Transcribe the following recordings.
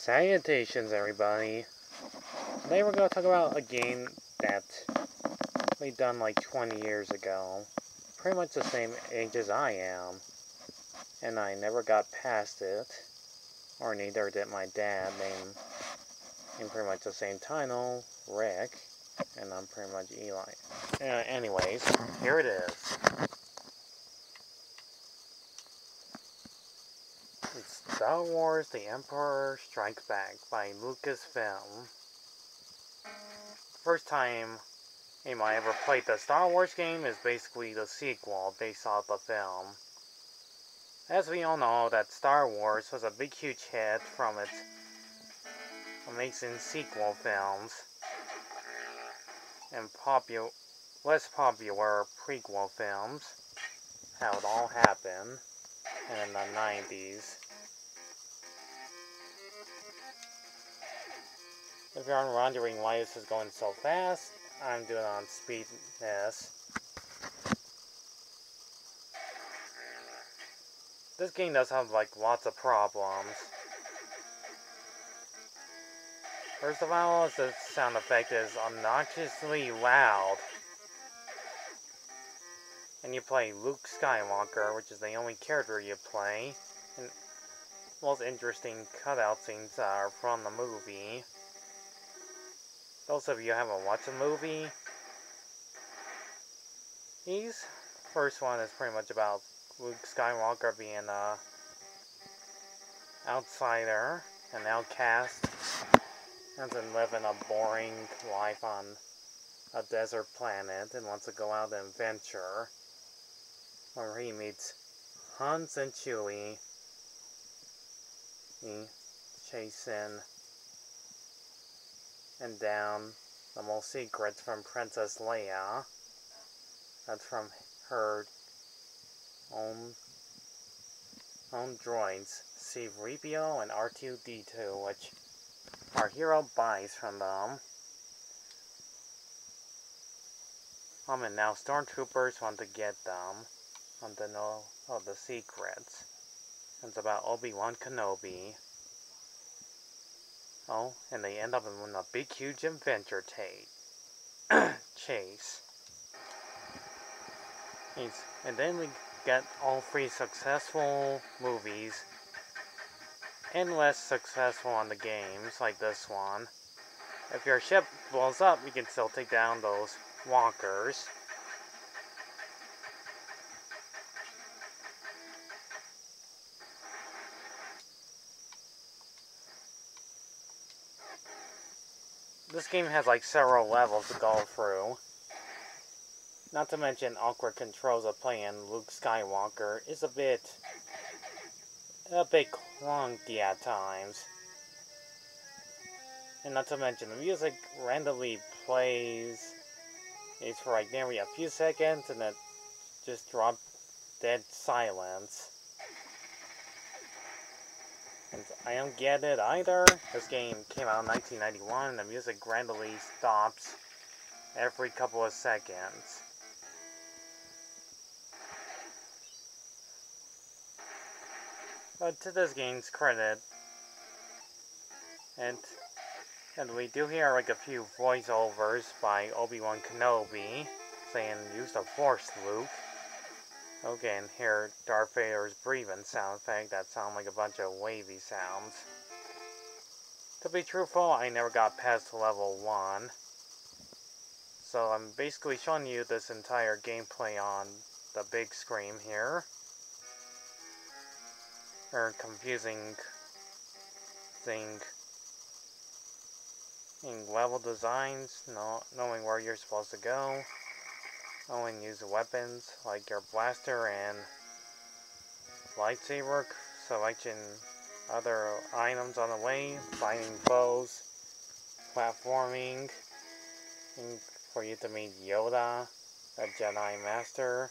Salutations, everybody. Today we're going to talk about a game that we done like 20 years ago. Pretty much the same age as I am. And I never got past it. Or neither did my dad, named pretty much the same title, Rick. And I'm pretty much Eli. Anyways, here it is. It's Star Wars The Emperor Strikes Back by Lucasfilm. First time I ever played the Star Wars game is basically the sequel based off the film. As we all know, that Star Wars was a big huge hit from its amazing sequel films and less popular prequel films. How it all happened in the 90s. If you're wondering why this is going so fast, I'm doing it on speedness. This game does have like lots of problems. First of all, the sound effect is obnoxiously loud. And you play Luke Skywalker, which is the only character you play. And most interesting cutout scenes are from the movie. Those of you who haven't watched the movie, first one is pretty much about Luke Skywalker being an outsider, an outcast, and living a boring life on a desert planet and wants to go out and adventure, where he meets Hans and Chewie, chasing and down the most secrets from Princess Leia. That's from her own droids, C-3PO and R2-D2, which our hero buys from them. And now stormtroopers want to get them, want to know all the secrets. It's about Obi-Wan Kenobi. Oh, and they end up in a big, huge adventure chase. And then we get all three successful movies, and less successful on the games, like this one. If your ship blows up, you can still take down those walkers. This game has like several levels to go through. Not to mention awkward controls of playing Luke Skywalker is a bit clunky at times. And not to mention the music randomly plays. It's for like nearly a few seconds and then just drop dead silence. And I don't get it either. This game came out in 1991 and the music randomly stops every couple of seconds. But to this game's credit, and we do hear like a few voiceovers by Obi-Wan Kenobi saying, "Use the Force, Luke." Okay, and hear Darth Vader's breathing sound effect that sound like a bunch of wavy sounds. To be truthful, I never got past level 1. So I'm basically showing you this entire gameplay on the big screen here. Confusing thing in level designs, knowing where you're supposed to go, only use weapons like your blaster and lightsaber, selecting other items on the way, finding foes, platforming, and for you to meet Yoda, a Jedi Master.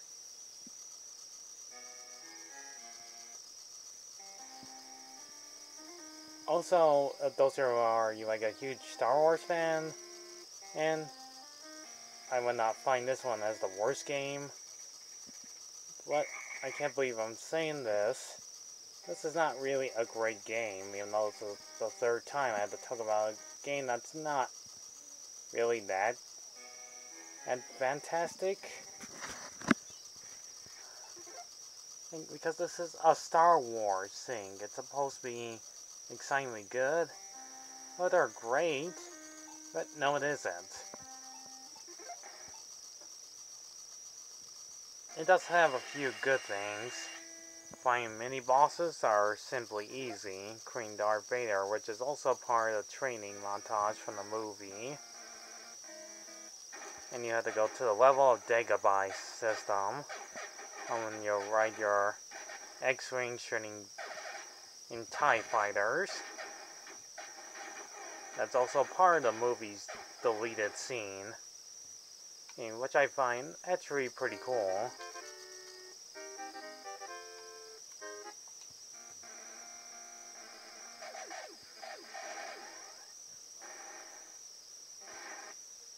Also, those who are like a huge Star Wars fan, and I would not find this one as the worst game, but I can't believe I'm saying this. this is not really a great game, even though it's the third time I had to talk about a game that's not really that fantastic. Because this is a Star Wars thing. It's supposed to be excitingly good. Oh, they're great. But no, it isn't. It does have a few good things. Fighting mini-bosses are simply easy, including Darth Vader, which is also part of the training montage from the movie. And you have to go to the level of Dagobah system. When you ride your X-Wing shooting in TIE fighters. That's also part of the movie's deleted scene, which I find actually pretty cool.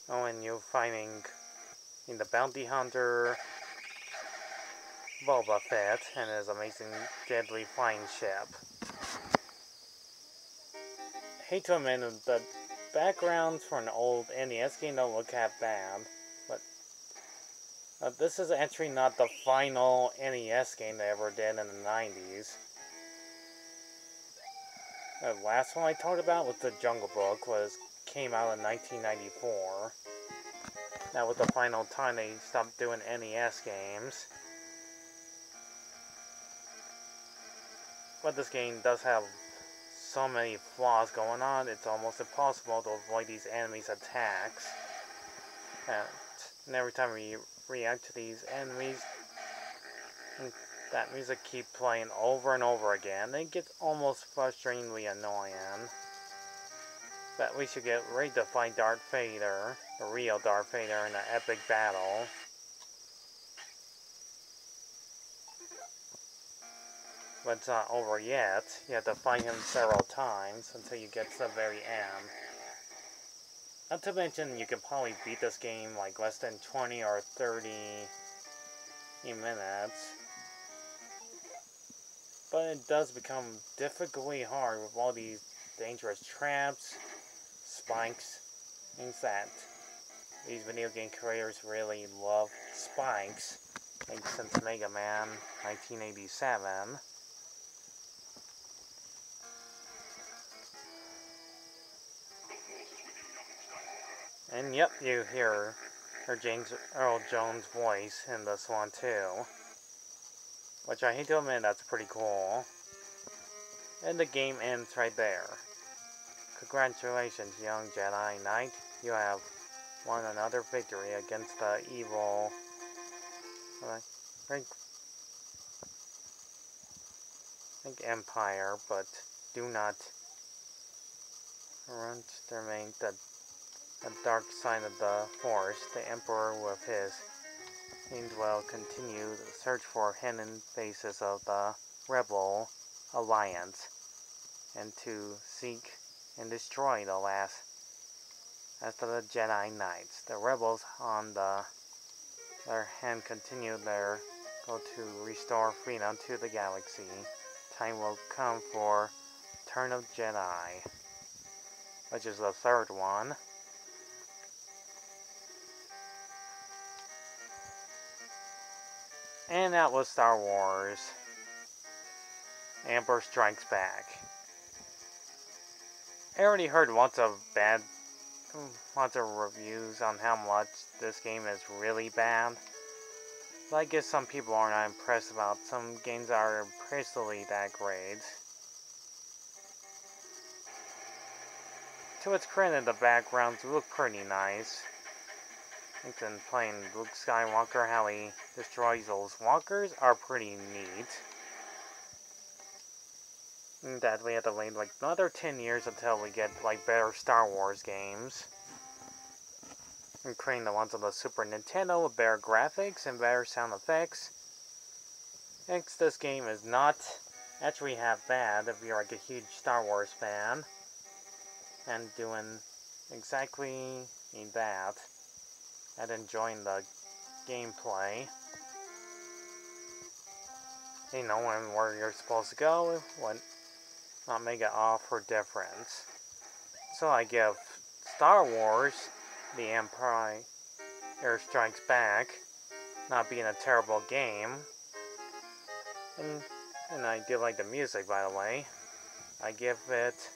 When you're fighting in the Bounty Hunter Boba Fett and his amazing deadly flying ship. Hate to admit, the backgrounds for an old NES game don't look that bad, but this is actually not the final NES game they ever did in the 90s. The last one I talked about was The Jungle Book, came out in 1994. That was the final time they stopped doing NES games. But this game does have so many flaws going on, it's almost impossible to avoid these enemies' attacks. And every time we react to these enemies, that music keeps playing over and over again. It gets almost frustratingly annoying. But we should get ready to fight Darth Vader, the real Darth Vader, in an epic battle. But it's not over yet. You have to fight him several times until you get to the very end. Not to mention, you can probably beat this game like less than 20 or 30 minutes. But it does become difficultly hard with all these dangerous traps, spikes, things that these video game creators really love spikes. Like since Mega Man 1987. And yep, you hear James Earl Jones' voice in this one too. Which I hate to admit, that's pretty cool. And the game ends right there. Congratulations, young Jedi Knight. You have won another victory against the evil... I think Empire, but do not underestimate the dark side of the Force. The Emperor with his team will continue the search for hidden bases of the Rebel Alliance and to seek and destroy the last of the Jedi Knights. The rebels on their hand continue their goal to restore freedom to the galaxy. Time will come for Return of Jedi, which is the third one. And that was Star Wars Empire Strikes Back. I already heard lots of reviews on how much this game is really bad. But I guess some people are not impressed about some games that are precisely that great. To its credit, the backgrounds look pretty nice. And playing Luke Skywalker, how he destroys those walkers, are pretty neat. And that we have to wait like another 10 years until we get like better Star Wars games. Including the ones on the Super Nintendo with better graphics and better sound effects. Next, this game is not actually half bad if you're like a huge Star Wars fan. And doing exactly that. And enjoying the gameplay. you know, and where you're supposed to go, what not make it all for difference. So I give Star Wars, The Empire Strikes Back, not being a terrible game, and I do like the music, by the way. I give it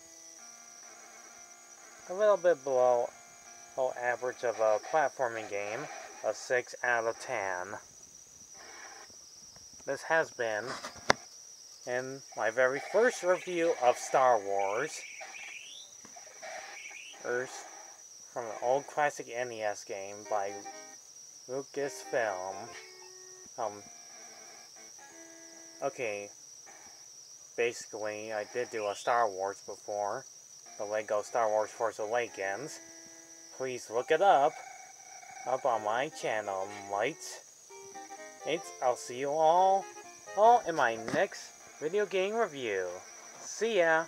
a little bit below average of a platforming game, a 6 out of 10. This has been in my very first review of Star Wars, from an old classic NES game by Lucasfilm. Okay, basically, I did do a Star Wars before, the Lego Star Wars Force Awakens. Please look it up on my channel, mates. I'll see you all in my next video game review. See ya!